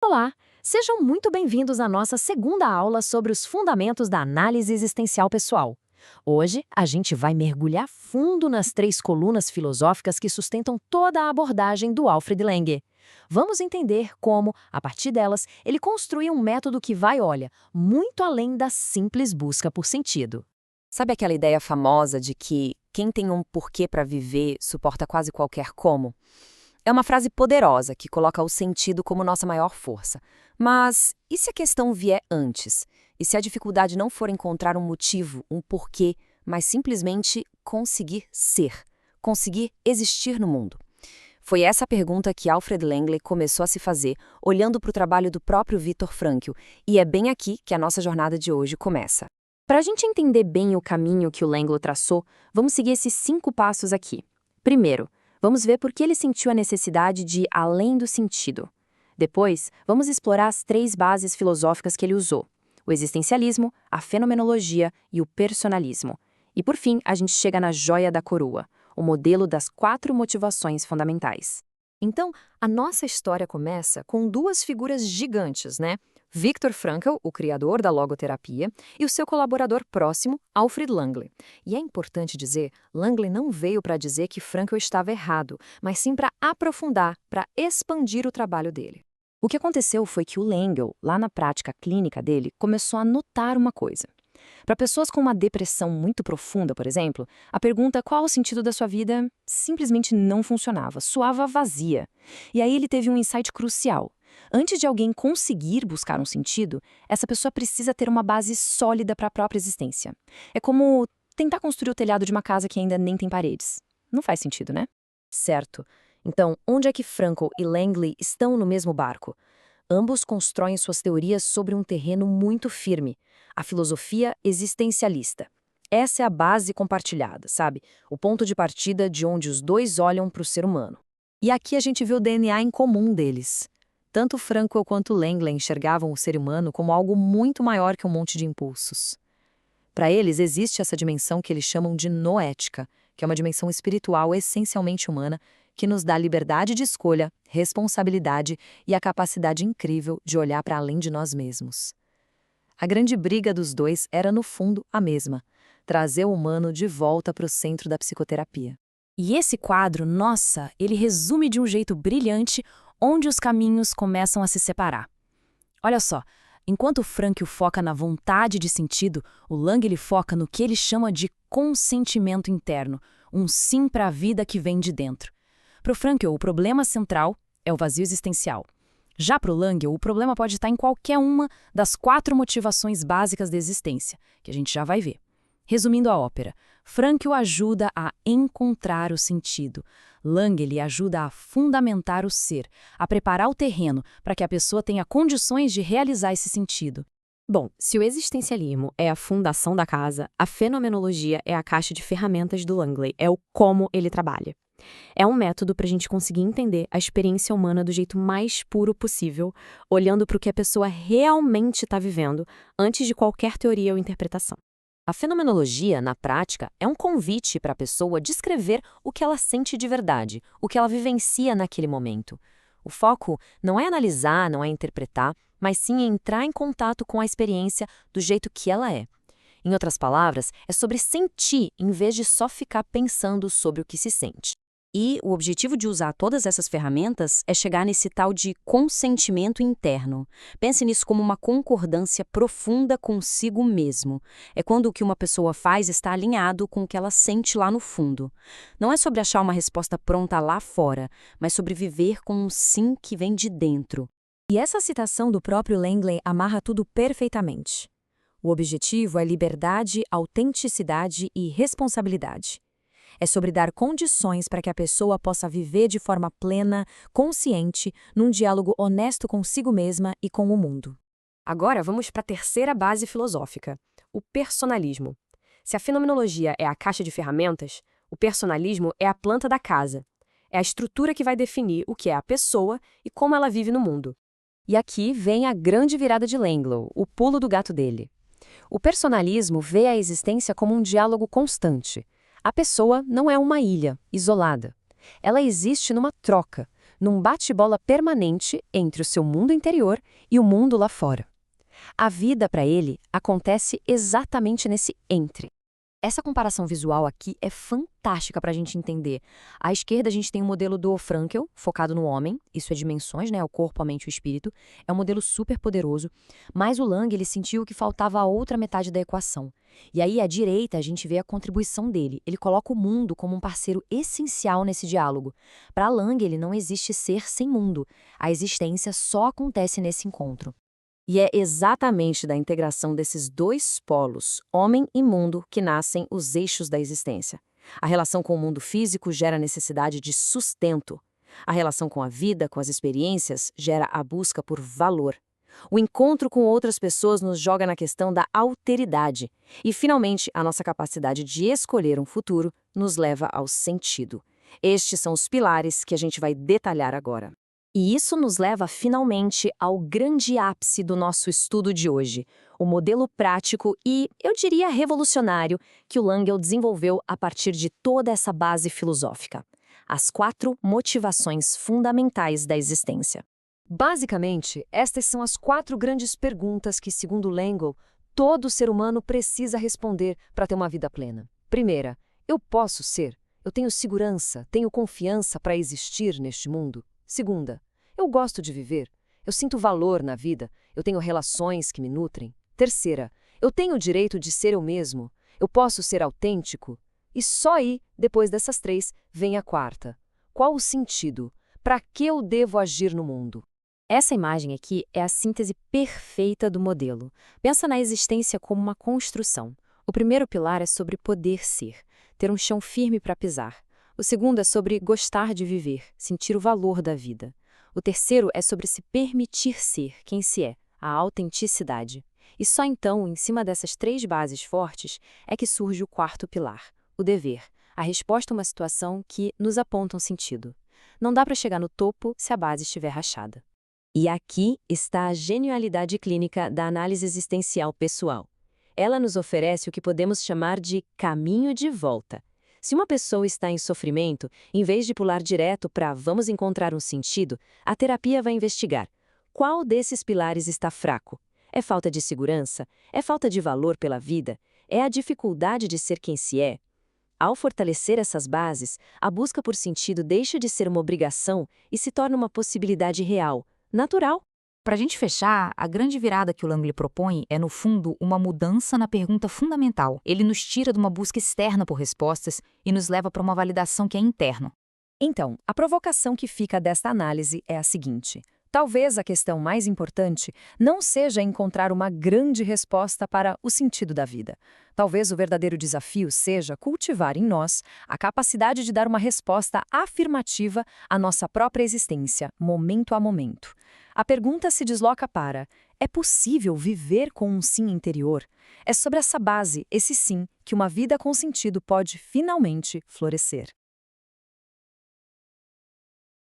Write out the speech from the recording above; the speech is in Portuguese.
Olá, sejam muito bem-vindos à nossa segunda aula sobre os fundamentos da análise existencial pessoal. Hoje, a gente vai mergulhar fundo nas três colunas filosóficas que sustentam toda a abordagem do Alfred Langer. Vamos entender como, a partir delas, ele construiu um método que vai, muito além da simples busca por sentido. Sabe aquela ideia famosa de que quem tem um porquê para viver suporta quase qualquer como? É uma frase poderosa que coloca o sentido como nossa maior força. Mas e se a questão vier antes? E se a dificuldade não for encontrar um motivo, um porquê, mas simplesmente conseguir ser, conseguir existir no mundo? Foi essa a pergunta que Alfred Langer começou a se fazer, olhando para o trabalho do próprio Viktor Frankl, e é bem aqui que a nossa jornada de hoje começa. Para a gente entender bem o caminho que o Langer traçou, vamos seguir esses 5 passos aqui. Primeiro, vamos ver por que ele sentiu a necessidade de ir além do sentido. Depois, vamos explorar as 3 bases filosóficas que ele usou: o existencialismo, a fenomenologia e o personalismo. E por fim, a gente chega na joia da coroa, o modelo das 4 motivações fundamentais. Então, a nossa história começa com 2 figuras gigantes, né? Viktor Frankl, o criador da logoterapia, e o seu colaborador próximo, Alfred Langer. E é importante dizer, Langer não veio para dizer que Frankl estava errado, mas sim para aprofundar, para expandir o trabalho dele. O que aconteceu foi que o Langer, lá na prática clínica dele, começou a notar uma coisa. Para pessoas com uma depressão muito profunda, por exemplo, a pergunta qual o sentido da sua vida simplesmente não funcionava, soava vazia. E aí ele teve um insight crucial. Antes de alguém conseguir buscar um sentido, essa pessoa precisa ter uma base sólida para a própria existência. É como tentar construir o telhado de uma casa que ainda nem tem paredes. Não faz sentido, né? Certo. Então, onde é que Frankl e Langer estão no mesmo barco? Ambos constroem suas teorias sobre um terreno muito firme, a filosofia existencialista. Essa é a base compartilhada, sabe? O ponto de partida de onde os dois olham para o ser humano. E aqui a gente vê o DNA em comum deles. Tanto Frankl quanto Langer enxergavam o ser humano como algo muito maior que um monte de impulsos. Para eles, existe essa dimensão que eles chamam de noética, que é uma dimensão espiritual essencialmente humana, que nos dá liberdade de escolha, responsabilidade e a capacidade incrível de olhar para além de nós mesmos. A grande briga dos dois era, no fundo, a mesma: trazer o humano de volta para o centro da psicoterapia. E esse quadro, nossa, ele resume de um jeito brilhante onde os caminhos começam a se separar. Olha só, enquanto Frankl foca na vontade de sentido, o Langer foca no que ele chama de consentimento interno, um sim para a vida que vem de dentro. Para o Frankl, o problema central é o vazio existencial. Já para o Langer, o problema pode estar em qualquer uma das 4 motivações básicas da existência, que a gente já vai ver. Resumindo a ópera, Frankl ajuda a encontrar o sentido. Langer lhe ajuda a fundamentar o ser, a preparar o terreno para que a pessoa tenha condições de realizar esse sentido. Bom, se o existencialismo é a fundação da casa, a fenomenologia é a caixa de ferramentas do Langer, é o como ele trabalha. É um método para a gente conseguir entender a experiência humana do jeito mais puro possível, olhando para o que a pessoa realmente está vivendo, antes de qualquer teoria ou interpretação. A fenomenologia, na prática, é um convite para a pessoa descrever o que ela sente de verdade, o que ela vivencia naquele momento. O foco não é analisar, não é interpretar, mas sim entrar em contato com a experiência do jeito que ela é. Em outras palavras, é sobre sentir em vez de só ficar pensando sobre o que se sente. E o objetivo de usar todas essas ferramentas é chegar nesse tal de consentimento interno. Pense nisso como uma concordância profunda consigo mesmo. É quando o que uma pessoa faz está alinhado com o que ela sente lá no fundo. Não é sobre achar uma resposta pronta lá fora, mas sobre viver com um sim que vem de dentro. E essa citação do próprio Langer amarra tudo perfeitamente. O objetivo é liberdade, autenticidade e responsabilidade. É sobre dar condições para que a pessoa possa viver de forma plena, consciente, num diálogo honesto consigo mesma e com o mundo. Agora vamos para a terceira base filosófica, o personalismo. Se a fenomenologia é a caixa de ferramentas, o personalismo é a planta da casa. É a estrutura que vai definir o que é a pessoa e como ela vive no mundo. E aqui vem a grande virada de Langer, o pulo do gato dele. O personalismo vê a existência como um diálogo constante. A pessoa não é uma ilha, isolada. Ela existe numa troca, num bate-bola permanente entre o seu mundo interior e o mundo lá fora. A vida, para ele, acontece exatamente nesse entre. Essa comparação visual aqui é fantástica para a gente entender. À esquerda, a gente tem o modelo do Frankl, focado no homem, isso é dimensões, né? O corpo, a mente e o espírito. É um modelo super poderoso, mas o Lang ele sentiu que faltava a outra metade da equação. E aí, à direita, a gente vê a contribuição dele. Ele coloca o mundo como um parceiro essencial nesse diálogo. Para Lang, ele não existe ser sem mundo. A existência só acontece nesse encontro. E é exatamente da integração desses dois polos, homem e mundo, que nascem os eixos da existência. A relação com o mundo físico gera a necessidade de sustento. A relação com a vida, com as experiências, gera a busca por valor. O encontro com outras pessoas nos joga na questão da alteridade. E, finalmente, a nossa capacidade de escolher um futuro nos leva ao sentido. Estes são os pilares que a gente vai detalhar agora. E isso nos leva, finalmente, ao grande ápice do nosso estudo de hoje, o modelo prático e, eu diria, revolucionário que o Lang desenvolveu a partir de toda essa base filosófica. As 4 motivações fundamentais da existência. Basicamente, estas são as 4 grandes perguntas que, segundo Lang, todo ser humano precisa responder para ter uma vida plena. Primeira, eu posso ser? Eu tenho segurança, tenho confiança para existir neste mundo? Segunda, eu gosto de viver, eu sinto valor na vida, eu tenho relações que me nutrem. Terceira, eu tenho o direito de ser eu mesmo, eu posso ser autêntico. E só aí, depois dessas 3, vem a quarta. Qual o sentido? Para que eu devo agir no mundo? Essa imagem aqui é a síntese perfeita do modelo. Pensa na existência como uma construção. O primeiro pilar é sobre poder ser, ter um chão firme para pisar. O segundo é sobre gostar de viver, sentir o valor da vida. O terceiro é sobre se permitir ser quem se é, a autenticidade. E só então, em cima dessas 3 bases fortes, é que surge o quarto pilar, o dever, a resposta a uma situação que nos aponta um sentido. Não dá para chegar no topo se a base estiver rachada. E aqui está a genialidade clínica da análise existencial pessoal. Ela nos oferece o que podemos chamar de caminho de volta. Se uma pessoa está em sofrimento, em vez de pular direto para vamos encontrar um sentido, a terapia vai investigar qual desses pilares está fraco. É falta de segurança? É falta de valor pela vida? É a dificuldade de ser quem se é? Ao fortalecer essas bases, a busca por sentido deixa de ser uma obrigação e se torna uma possibilidade real, natural. Para a gente fechar, a grande virada que o Lang propõe é, no fundo, uma mudança na pergunta fundamental. Ele nos tira de uma busca externa por respostas e nos leva para uma validação que é interna. Então, a provocação que fica desta análise é a seguinte. Talvez a questão mais importante não seja encontrar uma grande resposta para o sentido da vida. Talvez o verdadeiro desafio seja cultivar em nós a capacidade de dar uma resposta afirmativa à nossa própria existência, momento a momento. A pergunta se desloca para: é possível viver com um sim interior? É sobre essa base, esse sim, que uma vida com sentido pode finalmente florescer.